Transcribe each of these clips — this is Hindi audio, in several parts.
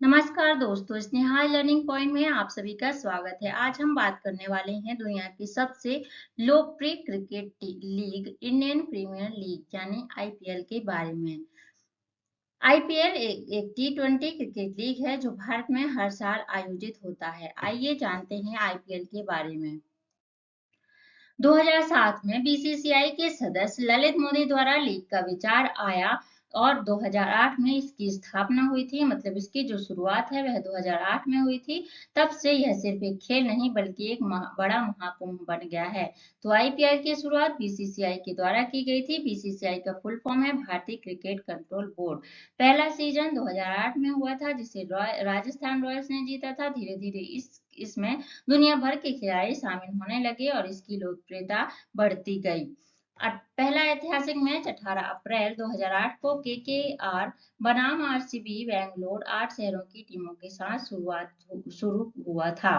नमस्कार दोस्तों, स्नेहा लर्निंग पॉइंट में आप सभी का स्वागत है। आज हम बात करने वाले हैं दुनिया की सबसे लोकप्रिय cricket league Indian Premier League यानी आईपीएल के बारे में। आईपीएल एक टी20 क्रिकेट लीग है जो भारत में हर साल आयोजित होता है। आइए जानते हैं आईपीएल के बारे में। 2007 में बीसीसीआई के सदस्य ललित मोदी द्वारा लीग का विचार आया और 2008 में इसकी स्थापना हुई थी। मतलब इसकी जो शुरुआत है वह 2008 में हुई थी। तब से यह सिर्फ एक खेल नहीं बल्कि एक बड़ा महाकुंभ बन गया है। तो आईपीएल की शुरुआत बीसीसीआई के द्वारा की गई थी। बीसीसीआई का फुल फॉर्म है भारतीय क्रिकेट कंट्रोल बोर्ड। पहला सीजन 2008 में हुआ था जिसे राजस्थान रॉयल्स ने जीता था। धीरे धीरे इसमें दुनिया भर के खिलाड़ी शामिल होने लगे और इसकी लोकप्रियता बढ़ती गई। पहला ऐतिहासिक मैच 18 अप्रैल 2008 को केकेआर बनाम आरसीबी बेंगलोर 8 शहरों की टीमों के साथ शुरू हुआ था।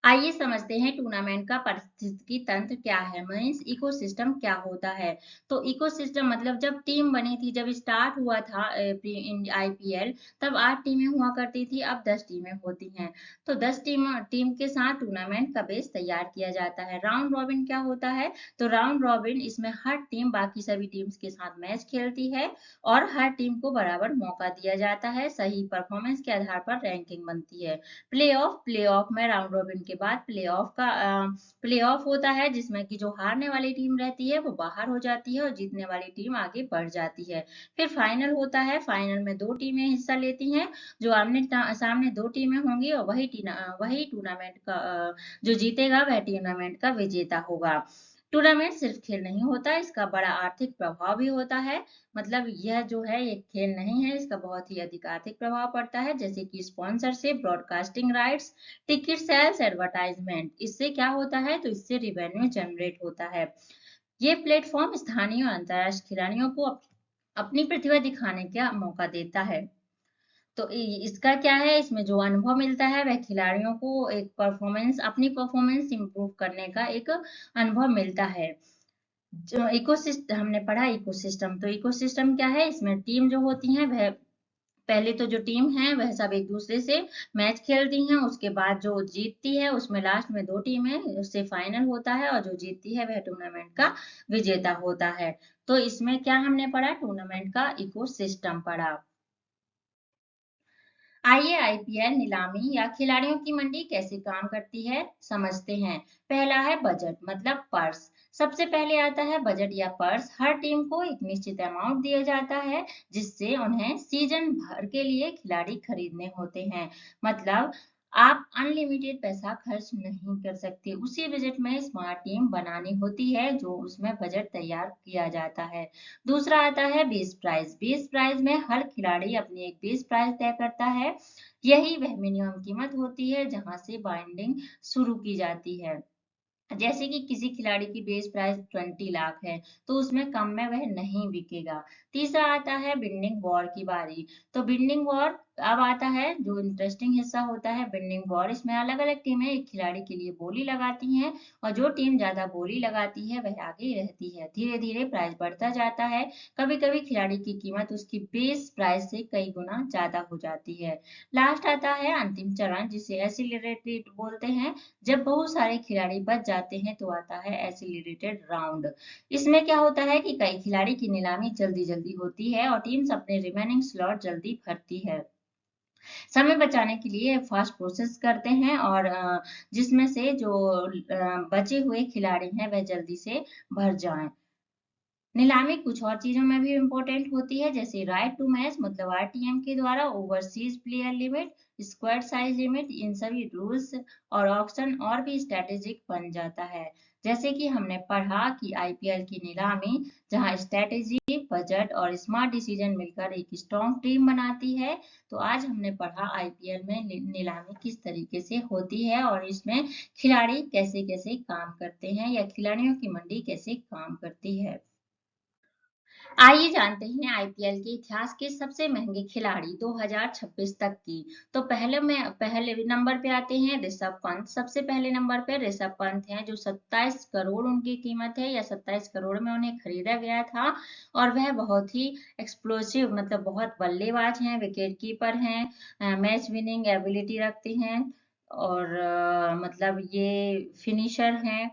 आइए समझते हैं टूर्नामेंट का पारिस्थितिकी तंत्र क्या है, मीन्स इकोसिस्टम क्या होता है। तो इकोसिस्टम मतलब जब टीम बनी थी, जब स्टार्ट हुआ था आईपीएल, तब 8 टीमें हुआ करती थी, अब 10 टीमें होती हैं। तो 10 टीम के साथ टूर्नामेंट का बेस तैयार किया जाता है। राउंड रॉबिन क्या होता है? तो राउंड रॉबिन इसमें हर टीम बाकी सभी टीम्स के साथ मैच खेलती है और हर टीम को बराबर मौका दिया जाता है। सही परफॉर्मेंस के आधार पर रैंकिंग बनती है। प्लेऑफ में राउंड रॉबिन के बाद प्लेऑफ होता है जिसमें कि जो हारने वाली टीम रहती है वो बाहर हो जाती है और जीतने वाली टीम आगे बढ़ जाती है। फिर फाइनल होता है। फाइनल में 2 टीमें हिस्सा लेती हैं। जो आमने सामने 2 टीमें होंगी और वही टूर्नामेंट का जो जीतेगा वह टूर्नामेंट का विजेता होगा। टूर्नामेंट सिर्फ खेल नहीं होता, इसका बड़ा आर्थिक प्रभाव भी होता है। मतलब यह जो है ये खेल नहीं है, इसका बहुत ही अधिक आर्थिक प्रभाव पड़ता है, जैसे कि sponsorship, broadcasting rights, ticket sales, advertisement. इससे क्या होता है? तो इससे रिवेन्यू जनरेट होता है। ये प्लेटफॉर्म स्थानीय और अंतर्राष्ट्रीय खिलाड़ियों को अपनी प्रतिभा दिखाने का मौका देता है। तो इसका क्या है, इसमें जो अनुभव मिलता है वह खिलाड़ियों को अपनी परफॉर्मेंस इंप्रूव करने का एक अनुभव मिलता है। जो इकोसिस्टम हमने पढ़ा, इकोसिस्टम तो इकोसिस्टम क्या है? इसमें टीम जो होती हैं वह पहले तो जो टीम है वह सब एक दूसरे से मैच खेलती हैं। उसके बाद जो जीतती है उसमें लास्ट में 2 टीमें, उससे फाइनल होता है और जो जीतती है वह टूर्नामेंट का विजेता होता है। तो इसमें क्या हमने पढ़ा? टूर्नामेंट का इकोसिस्टम पढ़ा। आइए आईपीएल नीलामी या खिलाड़ियों की मंडी कैसे काम करती है समझते हैं। पहला है बजट मतलब पर्स। सबसे पहले आता है बजट या पर्स। हर टीम को एक निश्चित अमाउंट दिया जाता है जिससे उन्हें सीजन भर के लिए खिलाड़ी खरीदने होते हैं। मतलब आप अनलिमिटेड पैसा खर्च नहीं कर सकते। उसी बजट में स्मार्ट टीम बनानी होती है जो उसमें बजट तैयार किया जाता है। दूसरा आता है बेस प्राइस। बेस प्राइस में हर खिलाड़ी अपनी एक बेस प्राइस तय करता है। यही वह मिनिमम कीमत होती है जहां से बाइंडिंग शुरू की जाती है। जैसे कि किसी खिलाड़ी की बेस प्राइस 20 लाख है तो उसमें कम में वह नहीं बिकेगा। तीसरा आता है बिल्डिंग वॉर की बारी। तो बिल्डिंग वॉर अब आता है जो इंटरेस्टिंग हिस्सा होता है। बिल्डिंग वॉर इसमें अलग अलग टीमें एक खिलाड़ी के लिए बोली लगाती हैं और जो टीम ज्यादा बोली लगाती है वह आगे रहती है। धीरे धीरे प्राइस बढ़ता जाता है। कभी कभी खिलाड़ी की कीमत उसकी बेस प्राइस से कई गुना ज्यादा हो जाती है। लास्ट आता है अंतिम चरण जिसे एसिलरेटेड बोलते हैं। जब बहुत सारे खिलाड़ी बच जाते हैं तो आता है एसिलरेटेड राउंड। इसमें क्या होता है कि कई खिलाड़ी की नीलामी जल्दी जल्दी होती है और टीम्स अपने रिमेनिंग स्लॉट जल्दी भरती है। समय बचाने के लिए फास्ट प्रोसेस करते हैं और जिसमें से जो बचे हुए खिलाड़ी हैं वह जल्दी से भर जाएं। नीलामी कुछ और चीजों में भी इम्पोर्टेंट होती है, जैसे राइट टू मैच मतलब आरटीएम के द्वारा, overseas player limit, squad size limit, इन सभी रूल्स और ऑप्शन और भी स्ट्रेटेजिक बन जाता है। जैसे कि हमने पढ़ा कि आईपीएल की नीलामी जहां स्ट्रेटेजी, बजट और स्मार्ट डिसीजन मिलकर एक स्ट्रॉन्ग टीम बनाती है। तो आज हमने पढ़ा आईपीएल में नीलामी किस तरीके से होती है और इसमें खिलाड़ी कैसे कैसे काम करते हैं या खिलाड़ियों की मंडी कैसे काम करती है। आइए जानते हैं आईपीएल के इतिहास के सबसे महंगे खिलाड़ी 2026 तक की। तो पहले नंबर पे आते हैं ऋषभ पंत। सबसे पहले नंबर पे ऋषभ पंत हैं जो 27 करोड़ उनकी कीमत है, या 27 करोड़ में उन्हें खरीदा गया था। और वह बहुत ही एक्सप्लोसिव मतलब बहुत बल्लेबाज हैं, विकेट कीपर हैं, मैच विनिंग एबिलिटी रखते हैं, और मतलब ये फिनिशर हैं।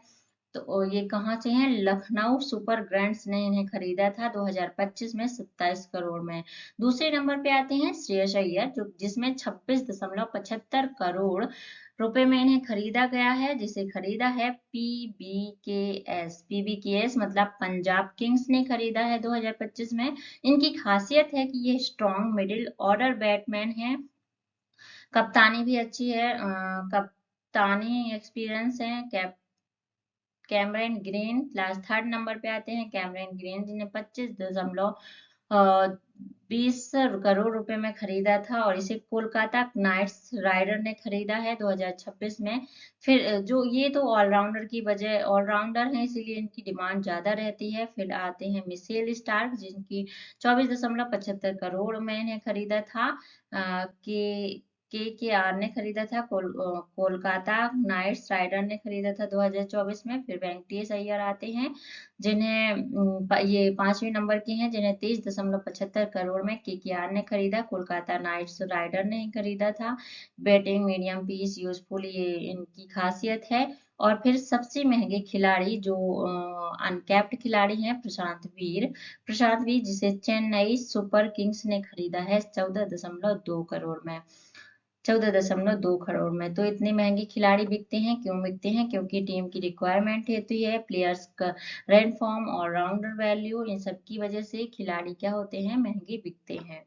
तो ये कहाँ से हैं? लखनऊ सुपर ग्रैंड्स ने इन्हें खरीदा था 2025 में 27 करोड़ में। दूसरे नंबर पे आते हैं श्रेयस अय्यर, जो जिसमें 26.75 करोड़ रुपए में इन्हें खरीदा गया है, जिसे खरीदा है पीबीकेएस मतलब पंजाब किंग्स ने खरीदा है 2025 में। इनकी खासियत है कि ये स्ट्रॉन्ग मिडिल ऑर्डर बैट्समैन है, कप्तानी भी अच्छी है, कप्तानी एक्सपीरियंस है। Cameron green last third number पे आते हैं कैमरन ग्रीन, जिन्हें 25.20 करोड़ रुपए में खरीदा था, और इसे कोलकाता नाइट्स राइडर ने खरीदा है 2026 में। फिर जो ये तो ऑलराउंडर की वजह ऑलराउंडर हैं, इसीलिए इनकी डिमांड ज्यादा रहती है। फिर आते हैं मिशेल स्टार्क, जिनकी 24.75 करोड़ में इन्हें खरीदा था, के आर ने खरीदा था, कोलकाता नाइट्स राइडर ने खरीदा था 2024 में। फिर वेंकटेश अय्यर आते हैं, जिन्हें ये पांचवें नंबर के हैं, जिन्हें 23.75 करोड़ में के आर ने खरीदा, कोलकाता नाइट्स राइडर ने ही खरीदा था। बैटिंग मीडियम पीस यूजफुल, ये इनकी खासियत है। और फिर सबसे महंगे खिलाड़ी जो अनकैप्ड खिलाड़ी हैं, प्रशांत वीर जिसे चेन्नई सुपर किंग्स ने खरीदा है 14.2 करोड़ में। 14.2 करोड़ में। तो इतने महंगे खिलाड़ी बिकते हैं, क्यों बिकते हैं? क्योंकि टीम की रिक्वायरमेंट होती है, प्लेयर्स का रन फॉर्म, ऑलराउंडर वैल्यू, इन सब की वजह से खिलाड़ी क्या होते हैं? महंगे बिकते हैं।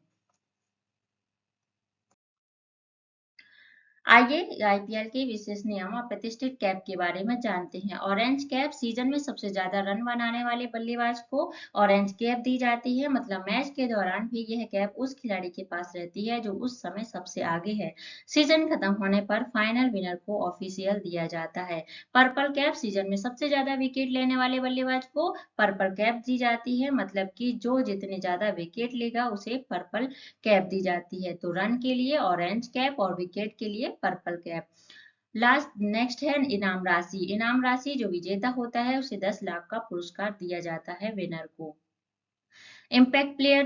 आइए आईपीएल के विशेष नियम और प्रतिष्ठित कैप के बारे में जानते हैं। ऑरेंज कैप सीजन में सबसे ज्यादा रन बनाने वाले बल्लेबाज को ऑरेंज कैप दी जाती है, मतलब मैच के दौरान भी यह कैप उस खिलाड़ी के पास रहती है जो उस समय सबसे आगे है। सीजन खत्म होने पर फाइनल विनर को ऑफिशियल दिया जाता है। पर्पल कैप सीजन में सबसे ज्यादा विकेट लेने वाले बल्लेबाज को पर्पल कैप दी जाती है, मतलब कि जो जितने ज्यादा विकेट लेगा उसे पर्पल कैप दी जाती है। तो रन के लिए ऑरेंज कैप और विकेट के लिए पर्पल कैप। नेक्स्ट है इनाम राशि। इनाम राशि जो विजेता होता है उसे 10 लाख का पुरस्कार दिया जाता है विनर को। इम्पैक्ट प्लेयर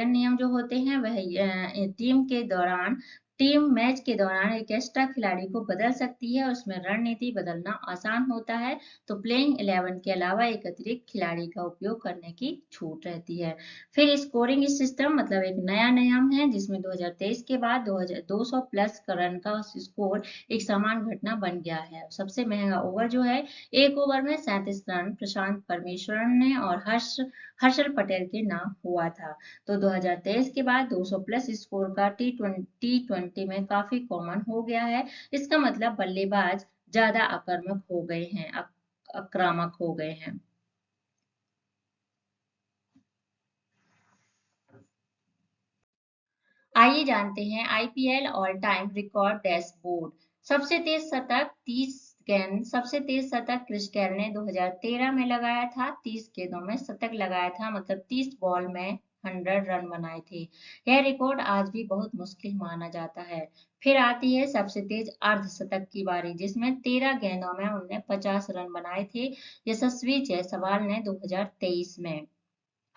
नियम जो होते हैं वह टीम के दौरान टीम मैच के दौरान एक एक्स्ट्रा खिलाड़ी को बदल सकती है, उसमें रणनीति बदलना आसान होता है। तो प्लेइंग 11 के अलावा एक अतिरिक्त खिलाड़ी का उपयोग करने की छूट रहती है। फिर स्कोरिंग सिस्टम मतलब एक नया नियम है, जिसमें 2023 के बाद 200 प्लस रन का स्कोर एक समान घटना बन गया है। सबसे महंगा ओवर जो है, एक ओवर में 37 रन प्रशांत परमेश्वरन ने और हर्षल पटेल के नाम हुआ था। तो 2023 के बाद 200 प्लस स्कोर का टी20 में काफी कॉमन हो गया है। इसका मतलब बल्लेबाज ज्यादा आक्रामक हो गए हैं, आक्रामक हो गए हैं। आइए जानते हैं IPL all time record dashboard. सबसे तेज शतक क्रिस गेल ने 2013 में लगाया था। 30 गेंदों में शतक लगाया था, मतलब 30 बॉल में 100 रन बनाए थे। यह रिकॉर्ड आज भी बहुत मुश्किल माना जाता है। फिर आती है सबसे तेज अर्धशतक की बारी, जिसमें 13 गेंदों में उन्होंने 50 रन बनाए थे, यशस्वी जायसवाल ने 2023 में।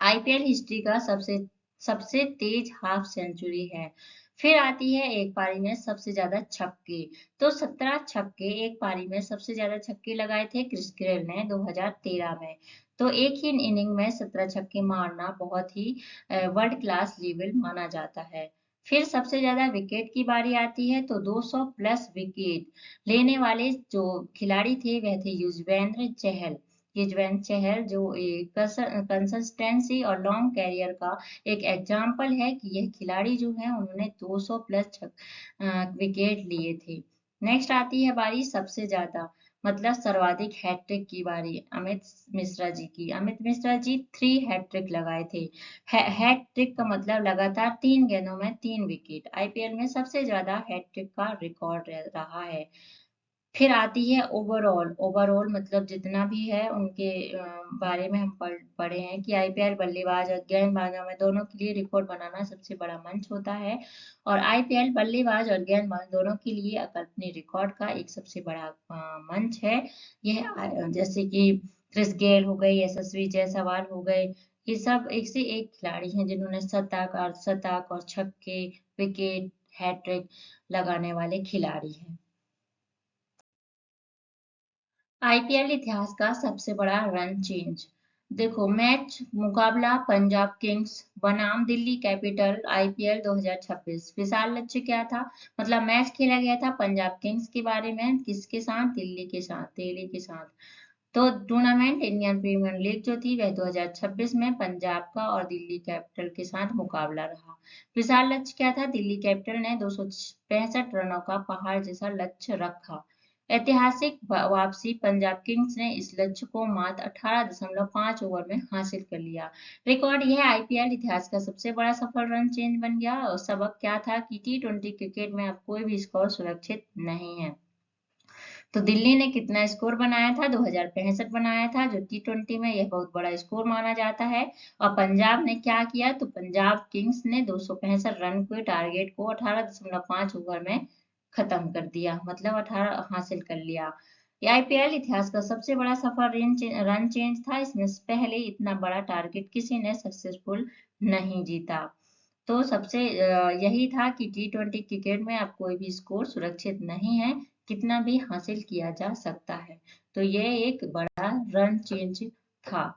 आईपीएल हिस्ट्री का सबसे सबसे तेज हाफ सेंचुरी है। फिर आती है एक पारी में सबसे ज्यादा छक्के। तो 17 छक्के एक पारी में सबसे ज्यादा छक्के लगाए थे क्रिस गेल ने 2013 में। तो एक ही इनिंग में 17 छक्के मारना बहुत ही वर्ल्ड क्लास लेवल माना जाता है। फिर सबसे ज्यादा विकेट की बारी आती है, तो 200 प्लस विकेट लेने वाले जो खिलाड़ी थे वह थे युजवेंद्र चहल, जो एक कंसिस्टेंसी और लॉन्ग कैरियर का एक एग्जाम्पल है कि यह खिलाड़ी जो है उन्होंने 200 प्लस विकेट लिए थे। नेक्स्ट आती है बारी सबसे ज्यादा मतलब सर्वाधिक हैट्रिक की बारी, अमित मिश्रा जी की। अमित मिश्रा जी 3 हैट्रिक लगाए थे। हैट्रिक का मतलब लगातार 3 गेंदों में 3 विकेट। आईपीएल में सबसे ज्यादा हैट्रिक का रिकॉर्ड रहा है। फिर आती है ओवरऑल। ओवरऑल मतलब जितना भी है उनके बारे में हम पढ़े हैं कि आईपीएल बल्लेबाज और गेंदबाजों में दोनों के लिए रिकॉर्ड बनाना सबसे बड़ा मंच होता है। और आईपीएल बल्लेबाज और गेंदबाज दोनों के लिए अकल्पनीय रिकॉर्ड का एक सबसे बड़ा मंच है। यह जैसे कि क्रिस गेल हो गई, यशस्वी जायसवाल हो गए, ये सब एक से एक खिलाड़ी हैं जिन्होंने शतक और छक्के, विकेट, हैट्रिक लगाने वाले खिलाड़ी हैं। आईपीएल इतिहास का सबसे बड़ा रन चेंज। देखो, मैच मुकाबला पंजाब किंग्स बनाम दिल्ली कैपिटल आईपीएल 2026। विशाल लक्ष्य क्या था? मतलब मैच खेला गया था पंजाब किंग्स के बारे में, किसके साथ? दिल्ली के साथ। तो टूर्नामेंट इंडियन प्रीमियर लीग जो थी वह 2026 में पंजाब का और दिल्ली कैपिटल के साथ मुकाबला रहा। विशाल लक्ष्य क्या था? दिल्ली कैपिटल ने 265 रनों का पहाड़ जैसा लक्ष्य रखा। ऐतिहासिक वापसी। पंजाब किंग्स ने इस लक्ष्य को मात्र 18.5 ओवर में हासिल कर लिया। रिकॉर्ड यह आईपीएल इतिहास का सबसे बड़ा सफल रन चेंज बन गया। और सबक क्या था कि टी20 क्रिकेट में अब कोई भी स्कोर सुरक्षित नहीं है। तो दिल्ली ने कितना स्कोर बनाया था? 2065 बनाया था, जो टी20 में यह बहुत बड़ा स्कोर माना जाता है। और पंजाब ने क्या किया? तो पंजाब किंग्स ने 265 रन के टारगेट को 18.5 ओवर में खत्म कर दिया, मतलब 18 हासिल कर लिया। ये आईपीएल इतिहास का सबसे बड़ा सफल रन चेंज था। इसमें से पहले इतना बड़ा टारगेट किसी ने सक्सेसफुल नहीं जीता। तो सबसे यही था कि टी20 क्रिकेट में अब कोई भी स्कोर सुरक्षित नहीं है, कितना भी हासिल किया जा सकता है। तो ये एक बड़ा रन चेंज था।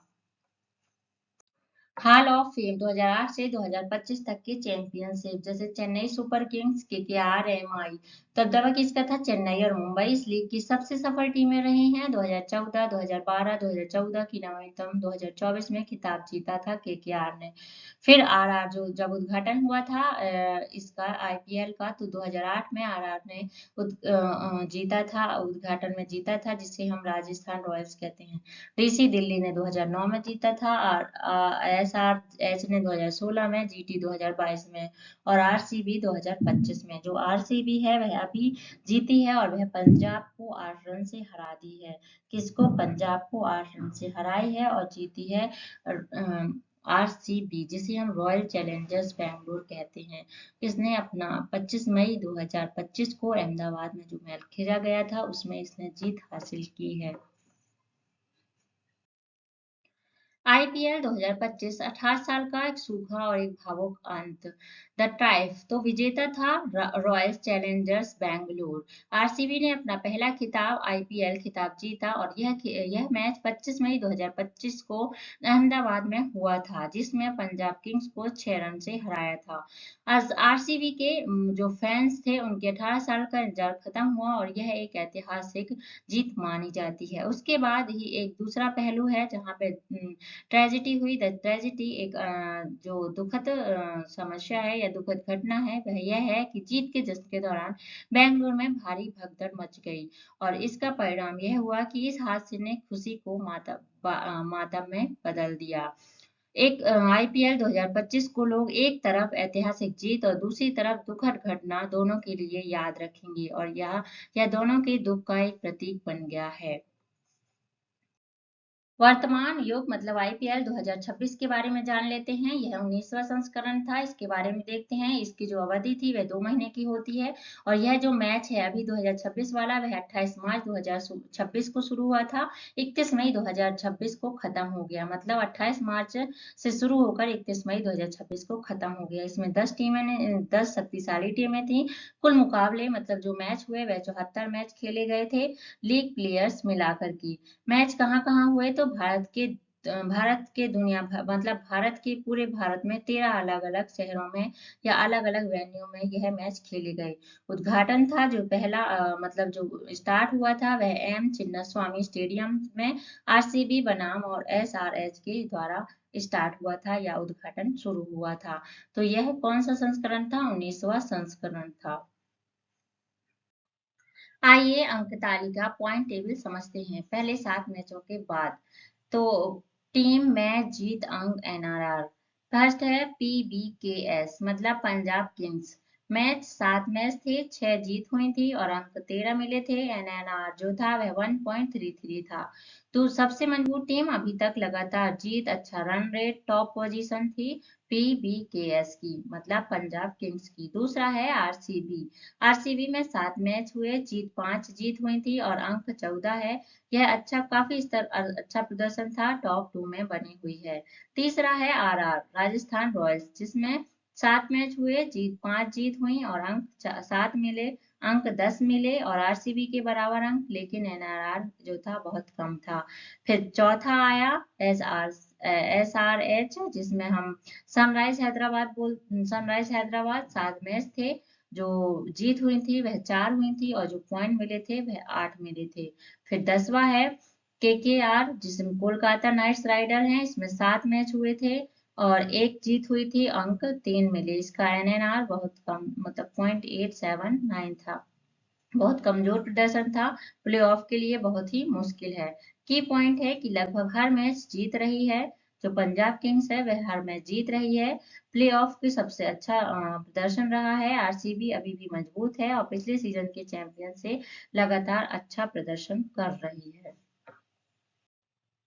हॉल ऑफ फेम 2008 से 2025 तक के चैंपियनशिप, जैसे Chennai super Kings, KKR, MI. दबदबा किसका था? चेन्नई और मुंबई। इस लीग की सबसे सफल टीमें रही हैं। 2014, 2012, 2014 की नवंतम 2024 में खिताब जीता था केकेआर ने। फिर आरआर, जो जब उद्घाटन हुआ था इसका आईपीएल का, तो 2008 में आरआर ने जीता था, उद्घाटन में जीता था, जिसे हम राजस्थान रॉयल्स कहते हैं। डीसी दिल्ली ने 2009 में जीता था, और एसआर एच ने 2016 में, जीटी 2022 में, और आरसीबी 2025 में। जो आरसीबी है वह अभी जीती है और वह पंजाब को 8 रन से हरा दी है। किसको? पंजाब को 8 रन से हराई है और जीती है आरसीबी, जिसे हम रॉयल चैलेंजर्स बैंगलोर कहते हैं। इसने अपना 25 मई 2025 को अहमदाबाद में जो मैच खेला गया था उसमें इसने जीत हासिल की है। आईपीएल 2025 18 साल का एक सूखा और एक भावुक अंत। द ट्राइफ तो विजेता था रॉयल चैलेंजर्स बैंगलोर। आरसीबी ने अपना पहला खिताब आईपीएल खिताब जीता, और यह मैच 25 मई 2025 को अहमदाबाद में हुआ था, जिसमें पंजाब किंग्स को 6 रन से हराया था। आज आरसीबी के जो फैंस थे उनके 18 साल का इंतजार खत्म हुआ और यह एक ऐतिहासिक जीत मानी जाती है। उसके बाद ही एक दूसरा पहलू है जहाँ पे ट्रेजिडी हुई। द ट्रेजिडी एक जो दुखद समस्या है या दुखद घटना है, वह यह है कि जीत के जश्न के दौरान बेंगलुरु में भारी भगदड़ मच गई, और इसका परिणाम यह हुआ कि इस हादसे ने खुशी को मातम में बदल दिया। एक आईपीएल 2025 को लोग एक तरफ ऐतिहासिक जीत और दूसरी तरफ दुखद घटना दोनों के लिए याद रखेंगे, और यह दोनों के दुख का एक प्रतीक बन गया है। वर्तमान युग मतलब आईपीएल 2026 के बारे में जान लेते हैं। यह 19वां संस्करण था। इसके बारे में देखते हैं। इसकी जो अवधि थी वह 2 महीने की होती है, और यह जो मैच है अभी 2026 वाला वह 28 मार्च 2026 को शुरू हुआ था, 31 मई 2026 को खत्म हो गया। मतलब 28 मार्च से शुरू होकर 31 मई 2026 को खत्म हो गया। इसमें 10 शक्तिशाली टीमें थी। कुल मुकाबले मतलब जो मैच हुए वह 74 मैच खेले गए थे, लीग प्लेयर्स मिलाकर की। मैच कहाँ कहाँ हुए? तो भारत के मतलब भारत के पूरे भारत में 13 अलग अलग शहरों में या अलग अलग वेन्यू में यह मैच खेले गए। उद्घाटन था जो पहला मतलब जो स्टार्ट हुआ था वह एम चिन्नास्वामी स्टेडियम में आरसीबी बनाम और एसआरएच के द्वारा स्टार्ट हुआ था या उद्घाटन शुरू हुआ था। तो यह कौन सा संस्करण था? 19वां संस्करण था। आइए अंक तालिका पॉइंट टेबल समझते हैं पहले 7 मैचों के बाद। तो टीम मैच जीत अंक एनआरआर। फर्स्ट है पीबीकेएस मतलब पंजाब किंग्स, 7 मैच थे, 6 जीत हुई थी और अंक 13 मिले थे। एनएनआर जो था वह 1.33 था। तो सबसे मजबूत टीम अभी तक लगातार जीत, अच्छा रन रेट, टॉप पोजीशन थी पीबीकेएस की, मतलब पंजाब किंग्स की। दूसरा है आरसीबी। आरसीबी में 7 मैच हुए, 5 जीत हुई थी और अंक 14 है। यह अच्छा काफी अच्छा प्रदर्शन था, टॉप 2 में बनी हुई है। तीसरा है आरआर राजस्थान रॉयल्स, जिसमें 7 मैच हुए, 5 जीत हुई और अंक 7 मिले, अंक 10 मिले और आरसीबी के बराबर अंक, लेकिन एनआरआर जो था बहुत कम था। फिर चौथा आया एसआरएच, जिसमें हम सनराइज हैदराबाद। 7 मैच थे, जो जीत हुई थी वह 4 हुई थी और जो पॉइंट मिले थे वह 8 मिले थे। फिर 10वां है केकेआर, जिसमें कोलकाता नाइट्स राइडर हैं। इसमें 7 मैच हुए थे और 1 जीत हुई थी, अंक 3 मिले। इसका एनएनआर बहुत कम, मतलब 0.879 था। बहुत कमजोर प्रदर्शन था, प्लेऑफ के लिए बहुत ही मुश्किल है। की पॉइंट है कि लगभग हर मैच जीत रही है। जो पंजाब किंग्स है वह हर मैच जीत रही है। प्लेऑफ की सबसे अच्छा प्रदर्शन रहा है। आरसीबी अभी भी मजबूत है और पिछले सीजन के चैंपियन से लगातार अच्छा प्रदर्शन कर रही है।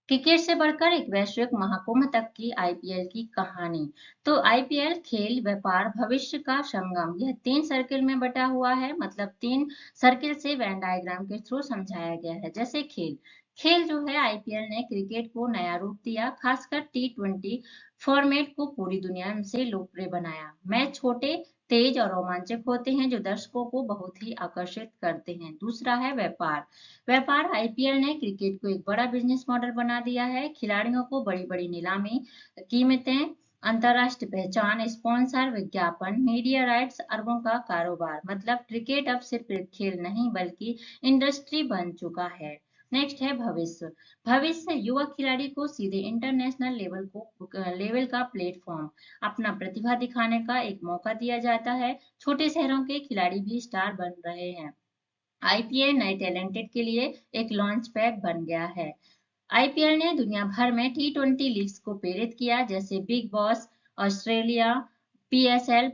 क्रिकेट से बढ़कर एक वैश्विक महाकुंभ तक की आईपीएल की कहानी। तो आईपीएल खेल, व्यापार, भविष्य का संगम, यह 3 सर्किल में बटा हुआ है। मतलब 3 सर्किल से वेन डायग्राम के थ्रू समझाया गया है। जैसे खेल, खेल जो है, आईपीएल ने क्रिकेट को नया रूप दिया, खासकर टी20 फॉर्मेट को पूरी दुनिया से लोकप्रिय बनाया। मैच छोटे, तेज और रोमांचक होते हैं, जो दर्शकों को बहुत ही आकर्षित करते हैं। दूसरा है व्यापार। व्यापार, आईपीएल ने क्रिकेट को एक बड़ा बिजनेस मॉडल बना दिया है। खिलाड़ियों को बड़ी बड़ी नीलामी, कीमतें, अंतर्राष्ट्रीय पहचान, स्पॉन्सर, विज्ञापन, मीडिया राइट्स, अरबों का कारोबार। मतलब क्रिकेट अब सिर्फ एक खेल नहीं बल्कि इंडस्ट्री बन चुका है। नेक्स्ट है भविष्य। भविष्य, युवा खिलाड़ी को सीधे इंटरनेशनल लेवल का प्लेटफॉर्म, अपना प्रतिभा दिखाने का एक मौका दिया जाता है। छोटे शहरों के खिलाड़ी भी स्टार बन रहे हैं। आईपीएल नए टैलेंटेड के लिए एक लॉन्च पैड बन गया है। आईपीएल ने दुनिया भर में टी20 लीग्स को प्रेरित किया, जैसे Big Bash Australia, PSL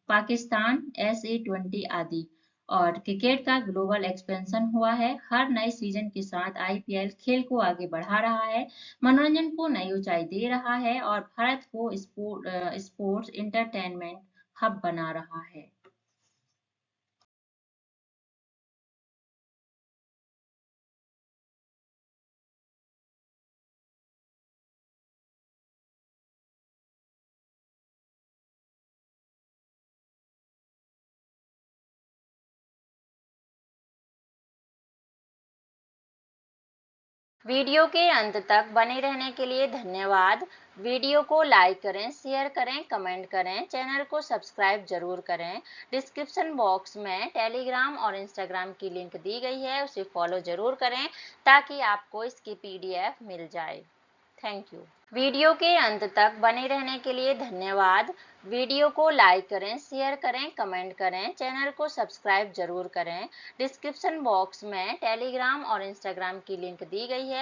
Pakistan, एसए20 आदि। और क्रिकेट का ग्लोबल एक्सपेंशन हुआ है। हर नए सीजन के साथ आईपीएल खेल को आगे बढ़ा रहा है, मनोरंजन को नई ऊंचाई दे रहा है और भारत को स्पोर्ट्स इंटरटेनमेंट हब बना रहा है। वीडियो के अंत तक बने रहने के लिए धन्यवाद। वीडियो को लाइक करें, शेयर करें, कमेंट करें, चैनल को सब्सक्राइब जरूर करें। डिस्क्रिप्शन बॉक्स में टेलीग्राम और इंस्टाग्राम की लिंक दी गई है, उसे फॉलो जरूर करें ताकि आपको इसकी पीडीएफ मिल जाए। Thank you. वीडियो के अंत तक बने रहने के लिए धन्यवाद। वीडियो को लाइक करें, शेयर करें, कमेंट करें, चैनल को सब्सक्राइब जरूर करें। डिस्क्रिप्शन बॉक्स में टेलीग्राम और इंस्टाग्राम की लिंक दी गई है।